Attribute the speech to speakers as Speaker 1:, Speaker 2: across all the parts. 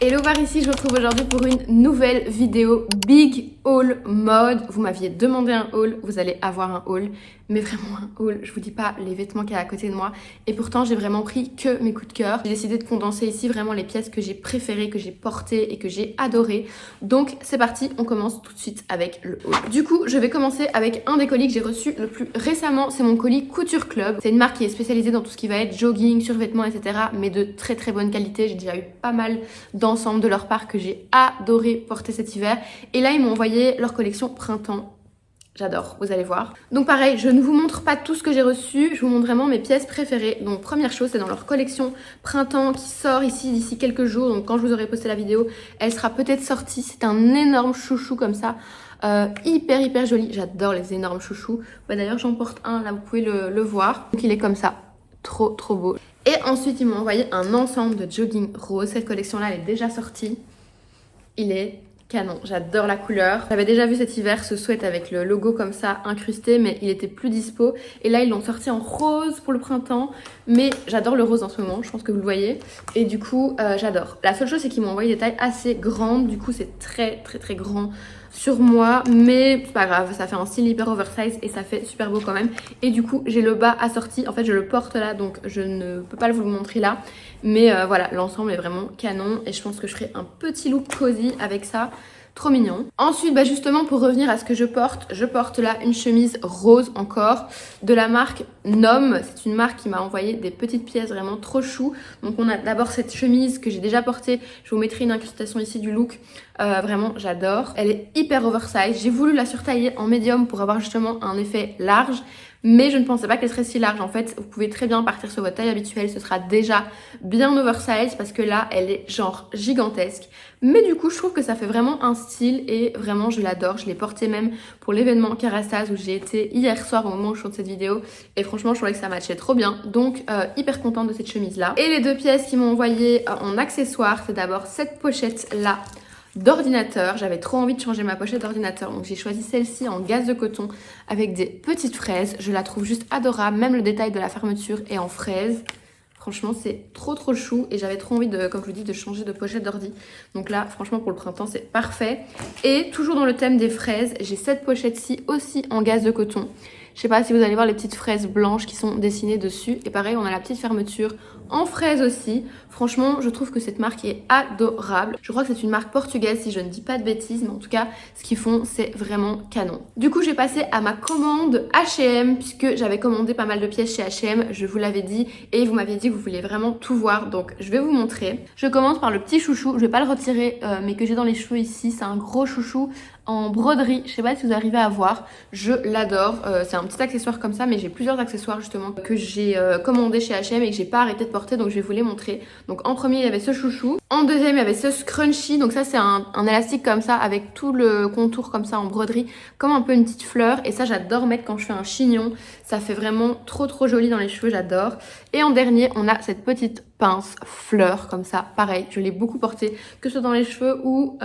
Speaker 1: Hello par ici, je vous retrouve aujourd'hui pour une nouvelle vidéo Big Haul Mode. Vous m'aviez demandé un haul, vous allez avoir un haul, mais vraiment un haul. Je vous dis pas les vêtements qu'il y a à côté de moi. Et pourtant, j'ai vraiment pris que mes coups de cœur. J'ai décidé de condenser ici vraiment les pièces que j'ai préférées, que j'ai portées et que j'ai adorées. Donc c'est parti, on commence tout de suite avec le haul. Du coup, je vais commencer avec un des colis que j'ai reçu le plus récemment. C'est mon colis Couture Club. C'est une marque qui est spécialisée dans tout ce qui va être jogging, survêtements, etc. Mais de très très bonne qualité. J'ai déjà eu pas mal d'ensemble de leur part que j'ai adoré porter cet hiver. Et là, ils m'ont envoyé leur collection printemps. J'adore, vous allez voir. Donc pareil, je ne vous montre pas tout ce que j'ai reçu, je vous montre vraiment mes pièces préférées. Donc première chose, c'est dans leur collection printemps qui sort ici d'ici quelques jours. Donc quand je vous aurai posté la vidéo, elle sera peut-être sortie. C'est un énorme chouchou comme ça. Hyper joli. J'adore les énormes chouchous. Ouais, d'ailleurs, j'en porte un, là vous pouvez le voir. Donc il est comme ça. Trop beau. Et ensuite, ils m'ont envoyé un ensemble de jogging rose. Cette collection-là, elle est déjà sortie. Il est canon, j'adore la couleur. J'avais déjà vu cet hiver ce sweat avec le logo comme ça incrusté, mais il était plus dispo. Et là, ils l'ont sorti en rose pour le printemps. Mais j'adore le rose en ce moment, je pense que vous le voyez. Et du coup, j'adore. La seule chose, c'est qu'ils m'ont envoyé des tailles assez grandes. Du coup, c'est très grand sur moi, mais c'est pas grave, ça fait un style hyper oversize et ça fait super beau quand même. Et du coup, j'ai le bas assorti. En fait, je le porte là, donc je ne peux pas vous le montrer là. Mais voilà, l'ensemble est vraiment canon et je pense que je ferai un petit look cosy avec ça. Trop mignon. Ensuite, justement, pour revenir à ce que je porte là une chemise rose encore de la marque Nom. C'est une marque qui m'a envoyé des petites pièces vraiment trop chou. Donc on a d'abord cette chemise que j'ai déjà portée. Je vous mettrai une incrustation ici du look. Vraiment, j'adore. Elle est hyper oversize. J'ai voulu la surtailler en médium pour avoir justement un effet large. Mais je ne pensais pas qu'elle serait si large. En fait, vous pouvez très bien partir sur votre taille habituelle. Ce sera déjà bien oversize parce que là, elle est genre gigantesque. Mais du coup, je trouve que ça fait vraiment un style et vraiment, je l'adore. Je l'ai portée même pour l'événement Kerastase où j'ai été hier soir au moment où je tourne cette vidéo. Et franchement, je trouvais que ça matchait trop bien. Donc, hyper contente de cette chemise-là. Et les deux pièces qu'ils m'ont envoyées en accessoires, c'est d'abord cette pochette-là d'ordinateur. J'avais trop envie de changer ma pochette d'ordinateur, donc j'ai choisi celle-ci en gaze de coton avec des petites fraises. Je la trouve juste adorable, même le détail de la fermeture est en fraise. Franchement, c'est trop chou et j'avais trop envie de, comme je vous dis, de changer de pochette d'ordi. Donc là, franchement, pour le printemps, c'est parfait. Et toujours dans le thème des fraises, j'ai cette pochette-ci aussi en gaze de coton. Je sais pas si vous allez voir les petites fraises blanches qui sont dessinées dessus. Et pareil, on a la petite fermeture en fraise aussi. Franchement, je trouve que cette marque est adorable. Je crois que c'est une marque portugaise si je ne dis pas de bêtises. Mais en tout cas, ce qu'ils font, c'est vraiment canon. Du coup, j'ai passé à ma commande H&M puisque j'avais commandé pas mal de pièces chez H&M. Je vous l'avais dit et vous m'aviez dit que vous vouliez vraiment tout voir. Donc, je vais vous montrer. Je commence par le petit chouchou. Je vais pas le retirer, mais que j'ai dans les cheveux ici. C'est un gros chouchou en broderie, je sais pas si vous arrivez à voir, je l'adore, c'est un petit accessoire comme ça, mais j'ai plusieurs accessoires justement que j'ai commandé chez H&M et que j'ai pas arrêté de porter, donc je vais vous les montrer. Donc en premier il y avait ce chouchou, en deuxième il y avait ce scrunchie, donc ça c'est un élastique comme ça avec tout le contour comme ça en broderie, comme un peu une petite fleur, et ça j'adore mettre quand je fais un chignon, ça fait vraiment trop joli dans les cheveux, j'adore. Et en dernier on a cette petite pince fleur comme ça, pareil, je l'ai beaucoup portée, que ce soit dans les cheveux ou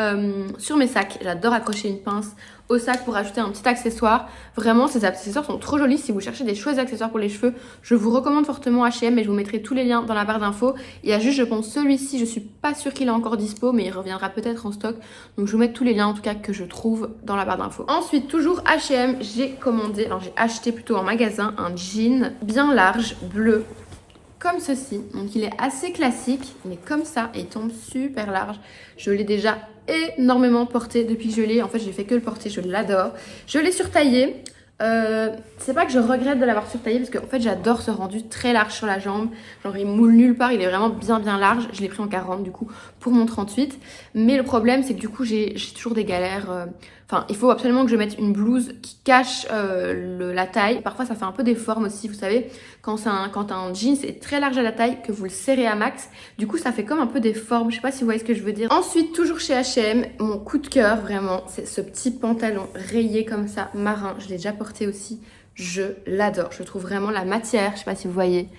Speaker 1: sur mes sacs. J'adore accrocher une pince au sac pour ajouter un petit accessoire. Vraiment, ces accessoires sont trop jolis. Si vous cherchez des chouettes accessoires pour les cheveux, je vous recommande fortement H&M et je vous mettrai tous les liens dans la barre d'infos. Il y a juste, je pense, celui-ci, je suis pas sûre qu'il est encore dispo, mais il reviendra peut-être en stock. Donc je vous mets tous les liens en tout cas que je trouve dans la barre d'infos. Ensuite, toujours H&M, j'ai commandé, alors j'ai acheté plutôt en magasin un jean bien large, bleu, comme ceci. Donc il est assez classique, il est comme ça et il tombe super large. Je l'ai déjà énormément porté depuis que je l'ai. En fait, j'ai fait que le porter, je l'adore. Je l'ai surtaillé. C'est pas que je regrette de l'avoir surtaillé parce qu'en fait j'adore ce rendu très large sur la jambe, genre il moule nulle part, il est vraiment bien large. Je l'ai pris en 40 du coup pour mon 38, mais le problème c'est que du coup j'ai toujours des galères. Enfin, il faut absolument que je mette une blouse qui cache la taille. Parfois ça fait un peu des formes aussi, vous savez, quand un jean c'est très large à la taille, que vous le serrez à max, du coup ça fait comme un peu des formes. Je sais pas si vous voyez ce que je veux dire. Ensuite, toujours chez H&M, mon coup de cœur vraiment, c'est ce petit pantalon rayé comme ça, marin. Je l'ai déjà porté aussi, je l'adore. Je trouve vraiment la matière, je sais pas si vous voyez,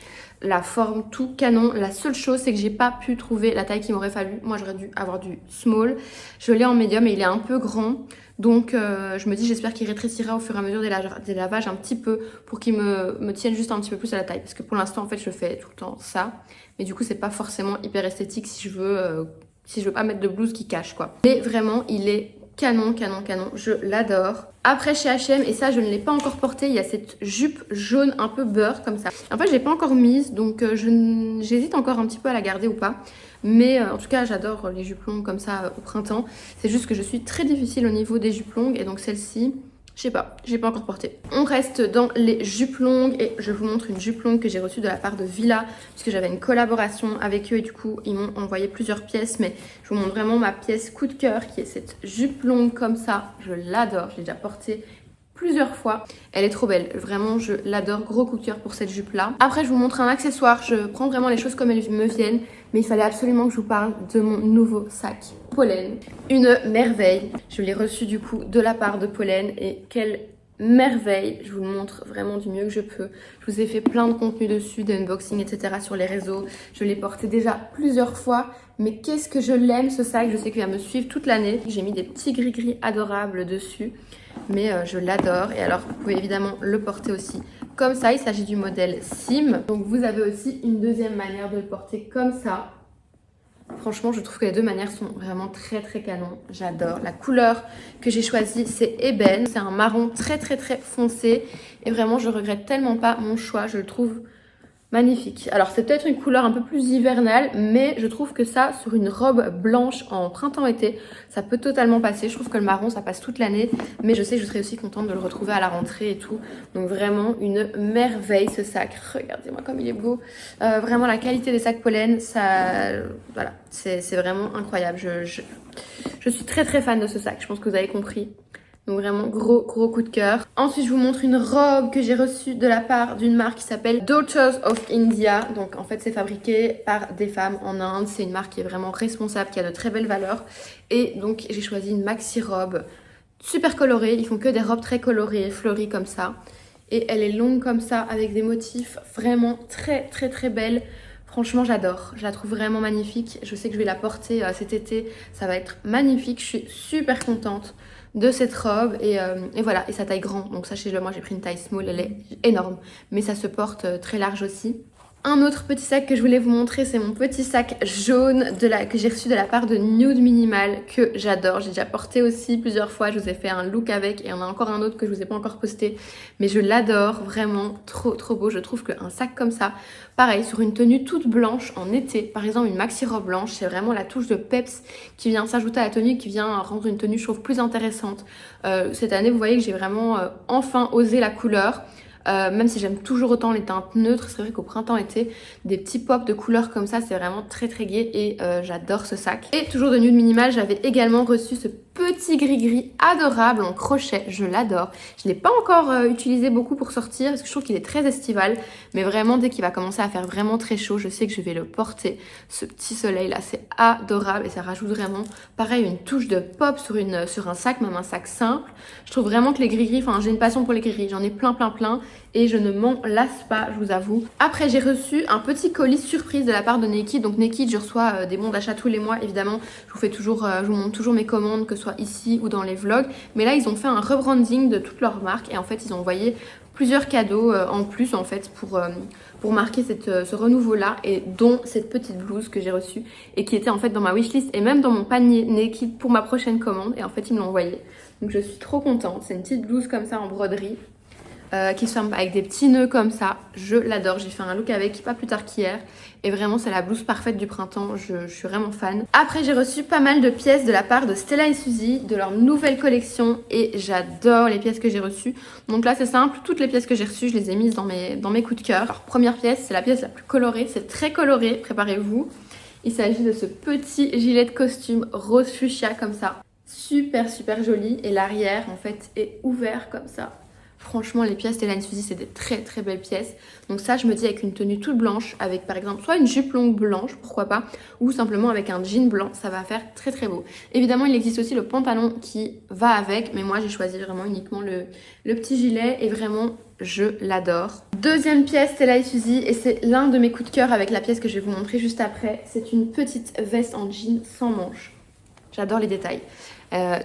Speaker 1: la forme, tout canon. La seule chose, c'est que j'ai pas pu trouver la taille qu'il m'aurait fallu. Moi, j'aurais dû avoir du small. Je l'ai en médium et il est un peu grand. Donc, je me dis, j'espère qu'il rétrécira au fur et à mesure des lavages un petit peu pour qu'il me tienne juste un petit peu plus à la taille. Parce que pour l'instant, en fait, je fais tout le temps ça. Mais du coup, c'est pas forcément hyper esthétique si je veux si je veux pas mettre de blouse qui cache quoi. Mais vraiment, il est canon, canon, canon. Je l'adore. Après chez H&M, et ça je ne l'ai pas encore porté, il y a cette jupe jaune un peu beurre comme ça. En fait, je l'ai pas encore mise, donc j'hésite encore un petit peu à la garder ou pas. Mais en tout cas, j'adore les jupes longues comme ça au printemps. C'est juste que je suis très difficile au niveau des jupes longues et donc celle-ci, je sais pas, je l'ai pas encore portée. On reste dans les jupes longues et je vous montre une jupe longue que j'ai reçue de la part de Villa puisque j'avais une collaboration avec eux et du coup ils m'ont envoyé plusieurs pièces, mais je vous montre vraiment ma pièce coup de cœur qui est cette jupe longue comme ça. Je l'adore, je l'ai déjà portée plusieurs fois. Elle est trop belle, vraiment je l'adore, gros coup de cœur pour cette jupe là. Après je vous montre un accessoire, je prends vraiment les choses comme elles me viennent, mais il fallait absolument que je vous parle de mon nouveau sac Pollen. Une merveille, je l'ai reçu du coup de la part de Pollen et quelle merveille, je vous le montre vraiment du mieux que je peux. Je vous ai fait plein de contenu dessus, d'unboxing etc sur les réseaux, je l'ai porté déjà plusieurs fois. Mais qu'est-ce que je l'aime ce sac, je sais qu'il va me suivre toute l'année. J'ai mis des petits gris-gris adorables dessus. Mais je l'adore et alors vous pouvez évidemment le porter aussi comme ça. Il s'agit du modèle Sim. Donc vous avez aussi une deuxième manière de le porter comme ça. Franchement je trouve que les deux manières sont vraiment très très canon. J'adore. La couleur que j'ai choisie c'est ébène. C'est un marron très très très foncé. Et vraiment je regrette tellement pas mon choix. Je le trouve magnifique. Alors c'est peut-être une couleur un peu plus hivernale, mais je trouve que ça, sur une robe blanche en printemps-été, ça peut totalement passer. Je trouve que le marron, ça passe toute l'année, mais je sais que je serais aussi contente de le retrouver à la rentrée et tout. Donc vraiment une merveille ce sac. Regardez-moi comme il est beau. Vraiment la qualité des sacs Pollen, ça, voilà, c'est vraiment incroyable. Je suis très très fan de ce sac, je pense que vous avez compris. Donc vraiment gros coup de cœur. Ensuite je vous montre une robe que j'ai reçue de la part d'une marque qui s'appelle Daughters of India. Donc en fait c'est fabriqué par des femmes en Inde. C'est une marque qui est vraiment responsable, qui a de très belles valeurs. Et donc j'ai choisi une maxi robe super colorée. Ils font que des robes très colorées, fleuries comme ça. Et elle est longue comme ça avec des motifs vraiment très très très belles. Franchement j'adore, je la trouve vraiment magnifique. Je sais que je vais la porter cet été, ça va être magnifique. Je suis super contente de cette robe et voilà, et sa taille grand, donc sachez-le, moi j'ai pris une taille small, elle est énorme mais ça se porte très large aussi. Un autre petit sac que je voulais vous montrer, c'est mon petit sac jaune que j'ai reçu de la part de Nude Minimal, que j'adore. J'ai déjà porté aussi plusieurs fois, je vous ai fait un look avec et il y en a encore un autre que je vous ai pas encore posté. Mais je l'adore, vraiment trop beau. Je trouve qu'un sac comme ça, pareil, sur une tenue toute blanche en été, par exemple une maxi robe blanche, c'est vraiment la touche de peps qui vient s'ajouter à la tenue, qui vient rendre une tenue, je trouve, plus intéressante. Cette année, vous voyez que j'ai vraiment enfin osé la couleur. Même si j'aime toujours autant les teintes neutres, c'est vrai qu'au printemps-été, des petits pops de couleurs comme ça, c'est vraiment très gai et j'adore ce sac. Et toujours de Nude Minimal, j'avais également reçu ce petit gris-gris adorable en crochet, je l'adore. Je ne l'ai pas encore utilisé beaucoup pour sortir parce que je trouve qu'il est très estival, mais vraiment dès qu'il va commencer à faire vraiment très chaud, je sais que je vais le porter. Ce petit soleil là, c'est adorable et ça rajoute vraiment, pareil, une touche de pop sur un sac, même un sac simple. Je trouve vraiment que les gris-gris, enfin j'ai une passion pour les gris-gris, j'en ai plein et je ne m'en lasse pas, je vous avoue. Après j'ai reçu un petit colis surprise de la part de Naked. Donc Naked, je reçois des bons d'achat tous les mois évidemment. Je vous montre toujours mes commandes, que ce soit ici ou dans les vlogs. Mais là ils ont fait un rebranding de toute leur marque et en fait ils ont envoyé plusieurs cadeaux en plus en fait pour marquer ce renouveau là, et dont cette petite blouse que j'ai reçue et qui était en fait dans ma wishlist et même dans mon panier Naked pour ma prochaine commande, et en fait ils me l'ont envoyé. Donc je suis trop contente. C'est une petite blouse comme ça en broderie. Qui se ferme avec des petits nœuds comme ça, je l'adore. J'ai fait un look avec pas plus tard qu'hier et vraiment c'est la blouse parfaite du printemps, je suis vraiment fan. Après j'ai reçu pas mal de pièces de la part de Stella & Suzy, de leur nouvelle collection, et j'adore les pièces que j'ai reçues. Donc là c'est simple, toutes les pièces que j'ai reçues je les ai mises dans mes coups de cœur. Alors première pièce, c'est la pièce la plus colorée, c'est très coloré, préparez-vous. Il s'agit de ce petit gilet de costume rose fuchsia comme ça, super joli, et l'arrière en fait est ouvert comme ça. Franchement les pièces Stella & Suzy c'est des très belles pièces. Donc ça je me dis avec une tenue toute blanche, avec par exemple soit une jupe longue blanche, pourquoi pas, ou simplement avec un jean blanc, ça va faire très beau. Évidemment il existe aussi le pantalon qui va avec, mais moi j'ai choisi vraiment uniquement le petit gilet et vraiment je l'adore. Deuxième pièce Stella & Suzy, et c'est l'un de mes coups de cœur avec la pièce que je vais vous montrer juste après. C'est une petite veste en jean sans manches. J'adore les détails.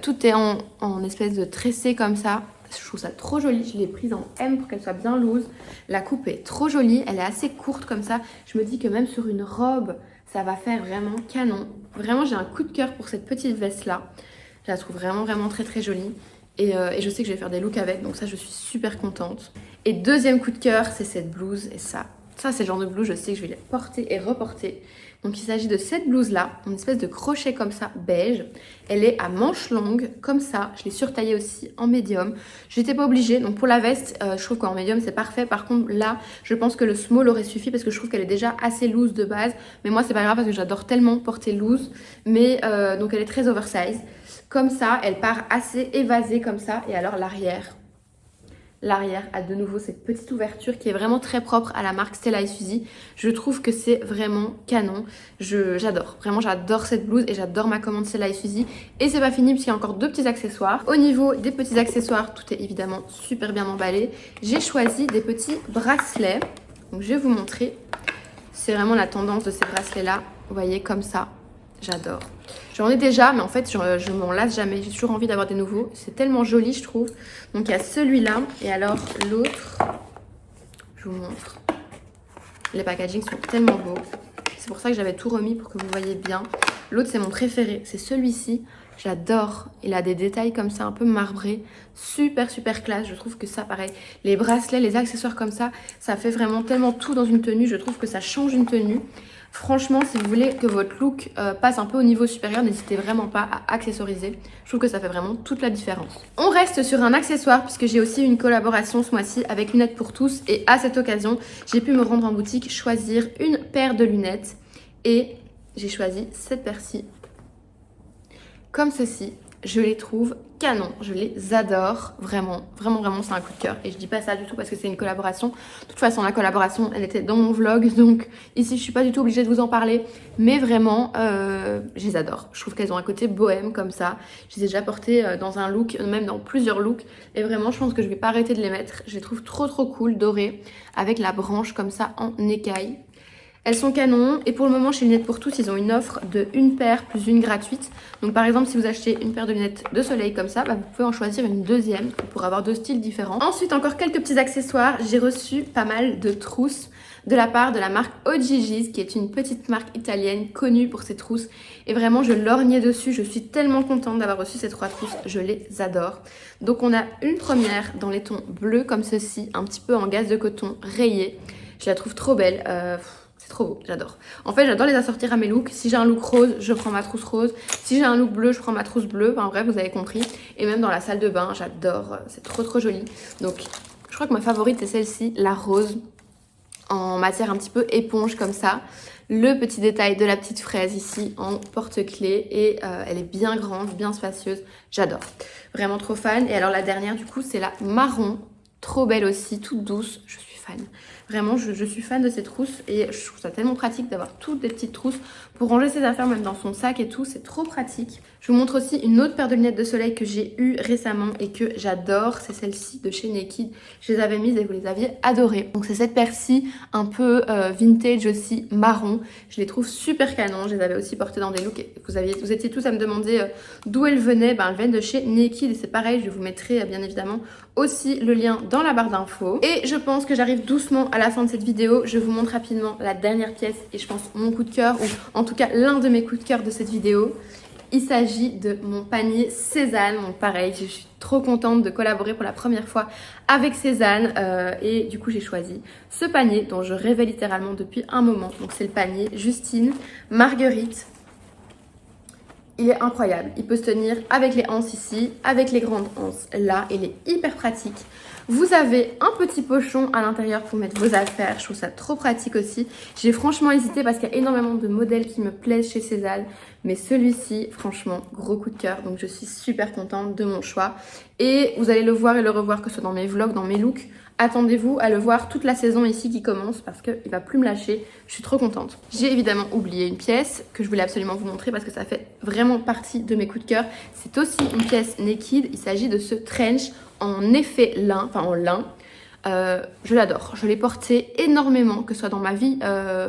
Speaker 1: Tout est en espèce de tressé comme ça. Je trouve ça trop joli, je l'ai prise en M pour qu'elle soit bien loose. La coupe est trop jolie, elle est assez courte comme ça. Je me dis que même sur une robe, ça va faire vraiment canon. Vraiment, j'ai un coup de cœur pour cette petite veste-là. Je la trouve vraiment, vraiment très, très jolie. Et je sais que je vais faire des looks avec, donc ça, je suis super contente. Et deuxième coup de cœur, c'est cette blouse. Et ça c'est le genre de blouse, je sais que je vais les porter et reporter. Donc il s'agit de cette blouse-là, une espèce de crochet comme ça, beige. Elle est à manches longues, comme ça. Je l'ai surtaillée aussi en médium. J'étais pas obligée, donc pour la veste, je trouve qu'en médium c'est parfait. Par contre là, je pense que le small aurait suffi parce que je trouve qu'elle est déjà assez loose de base. Mais moi c'est pas grave parce que j'adore tellement porter loose. Mais donc elle est très oversize. Comme ça, elle part assez évasée comme ça. Et alors l'arrière a de nouveau cette petite ouverture qui est vraiment très propre à la marque Stella & Suzy. Je trouve que c'est vraiment canon. J'adore, vraiment j'adore cette blouse et j'adore ma commande Stella & Suzy. Et c'est pas fini puisqu'il y a encore deux petits accessoires. Au niveau des petits accessoires, tout est évidemment super bien emballé. J'ai choisi des petits bracelets. Donc je vais vous montrer. C'est vraiment la tendance de ces bracelets là. Vous voyez comme ça. J'adore. J'en ai déjà, mais en fait, je m'en lasse jamais. J'ai toujours envie d'avoir des nouveaux. C'est tellement joli, je trouve. Donc, il y a celui-là. Et alors, l'autre, je vous montre. Les packagings sont tellement beaux. C'est pour ça que j'avais tout remis pour que vous voyez bien. L'autre, c'est mon préféré. C'est celui-ci. J'adore. Il a des détails comme ça, un peu marbrés. Super, super classe. Je trouve que ça, pareil. Les bracelets, les accessoires comme ça fait vraiment tellement tout dans une tenue. Je trouve que ça change une tenue. Franchement, si vous voulez que votre look passe un peu au niveau supérieur, n'hésitez vraiment pas à accessoriser. Je trouve que ça fait vraiment toute la différence. On reste sur un accessoire puisque j'ai aussi une collaboration ce mois-ci avec Lunettes pour tous. Et à cette occasion, j'ai pu me rendre en boutique, choisir une paire de lunettes. Et j'ai choisi cette paire-ci. Comme ceci. Je les trouve canon, je les adore, vraiment, vraiment, vraiment, c'est un coup de cœur. Et je dis pas ça du tout parce que c'est une collaboration. De toute façon, la collaboration, elle était dans mon vlog, donc ici, je suis pas du tout obligée de vous en parler. Mais vraiment, je les adore. Je trouve qu'elles ont un côté bohème comme ça. Je les ai déjà portées dans un look, même dans plusieurs looks. Et vraiment, je pense que je vais pas arrêter de les mettre. Je les trouve trop, trop cool, dorées, avec la branche comme ça en écaille. Elles sont canons et pour le moment chez Lunettes pour tous ils ont une offre de une paire plus une gratuite. Donc par exemple si vous achetez une paire de lunettes de soleil comme ça, vous pouvez en choisir une deuxième pour avoir deux styles différents. Ensuite encore quelques petits accessoires, j'ai reçu pas mal de trousses de la part de la marque Oggi's qui est une petite marque italienne connue pour ses trousses. Et vraiment je lorgnais dessus, je suis tellement contente d'avoir reçu ces trois trousses, je les adore. Donc on a une première dans les tons bleus comme ceci, un petit peu en gaze de coton rayé. Je la trouve trop belle. C'est trop beau, j'adore. En fait, j'adore les assortir à mes looks. Si j'ai un look rose, je prends ma trousse rose. Si j'ai un look bleu, je prends ma trousse bleue. Enfin bref, vous avez compris. Et même dans la salle de bain, j'adore. C'est trop trop joli. Donc, je crois que ma favorite, c'est celle-ci, la rose. En matière un petit peu éponge comme ça. Le petit détail de la petite fraise ici en porte-clés. Et elle est bien grande, bien spacieuse. J'adore. Vraiment trop fan. Et alors la dernière, du coup, c'est la marron. Trop belle aussi, toute douce. Je suis fan. Vraiment, je suis fan de ces trousses et je trouve ça tellement pratique d'avoir toutes des petites trousses pour ranger ses affaires même dans son sac et tout. C'est trop pratique. Je vous montre aussi une autre paire de lunettes de soleil que j'ai eue récemment et que j'adore. C'est celle-ci de chez Naked. Je les avais mises et vous les aviez adorées. Donc c'est cette paire-ci un peu vintage aussi, marron. Je les trouve super canon. Je les avais aussi portées dans des looks et vous étiez tous à me demander d'où elles venaient. Ben, elles viennent de chez Naked et c'est pareil. Je vous mettrai bien évidemment aussi le lien dans la barre d'infos. Et je pense que j'arrive doucement à la fin de cette vidéo. Je vous montre rapidement la dernière pièce et je pense mon coup de cœur, ou en tout cas l'un de mes coups de cœur de cette vidéo. Il s'agit de mon panier Cézanne. Donc pareil, je suis trop contente de collaborer pour la première fois avec Cézanne. Et du coup, j'ai choisi ce panier dont je rêvais littéralement depuis un moment. Donc c'est le panier Justine Marguerite. Il est incroyable. Il peut se tenir avec les anses ici, avec les grandes anses là. Il est hyper pratique. Vous avez un petit pochon à l'intérieur pour mettre vos affaires. Je trouve ça trop pratique aussi. J'ai franchement hésité parce qu'il y a énormément de modèles qui me plaisent chez Cézanne. Mais celui-ci, franchement, gros coup de cœur. Donc je suis super contente de mon choix. Et vous allez le voir et le revoir, que ce soit dans mes vlogs, dans mes looks. Attendez-vous à le voir toute la saison ici qui commence parce qu'il va plus me lâcher. Je suis trop contente. J'ai évidemment oublié une pièce que je voulais absolument vous montrer parce que ça fait vraiment partie de mes coups de cœur. C'est aussi une pièce Naked. Il s'agit de ce trench en effet lin, enfin en lin. Je l'adore. Je l'ai porté énormément, que ce soit dans ma vie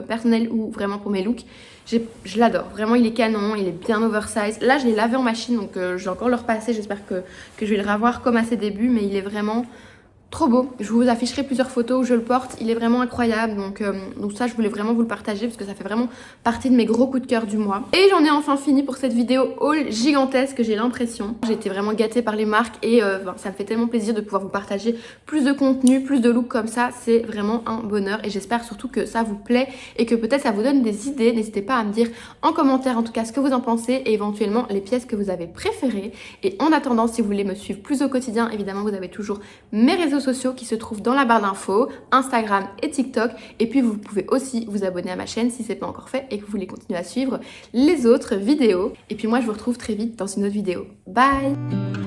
Speaker 1: personnelle ou vraiment pour mes looks. Je l'adore. Vraiment, il est canon, il est bien oversize. Là, je l'ai lavé en machine, donc je vais encore le repasser. J'espère que je vais le revoir comme à ses débuts, mais il est vraiment trop beau. Je vous afficherai plusieurs photos où je le porte, il est vraiment incroyable. Donc ça, je voulais vraiment vous le partager parce que ça fait vraiment partie de mes gros coups de cœur du mois. Et j'en ai enfin fini pour cette vidéo haul gigantesque, j'ai l'impression. J'ai été vraiment gâtée par les marques et ça me fait tellement plaisir de pouvoir vous partager plus de contenu, plus de looks comme ça. C'est vraiment un bonheur et j'espère surtout que ça vous plaît et que peut-être ça vous donne des idées. N'hésitez pas à me dire en commentaire en tout cas ce que vous en pensez et éventuellement les pièces que vous avez préférées. Et en attendant, si vous voulez me suivre plus au quotidien, évidemment vous avez toujours mes réseaux sociaux qui se trouvent dans la barre d'infos, Instagram et TikTok. Et puis vous pouvez aussi vous abonner à ma chaîne si ce n'est pas encore fait et que vous voulez continuer à suivre les autres vidéos. Et puis moi je vous retrouve très vite dans une autre vidéo. Bye!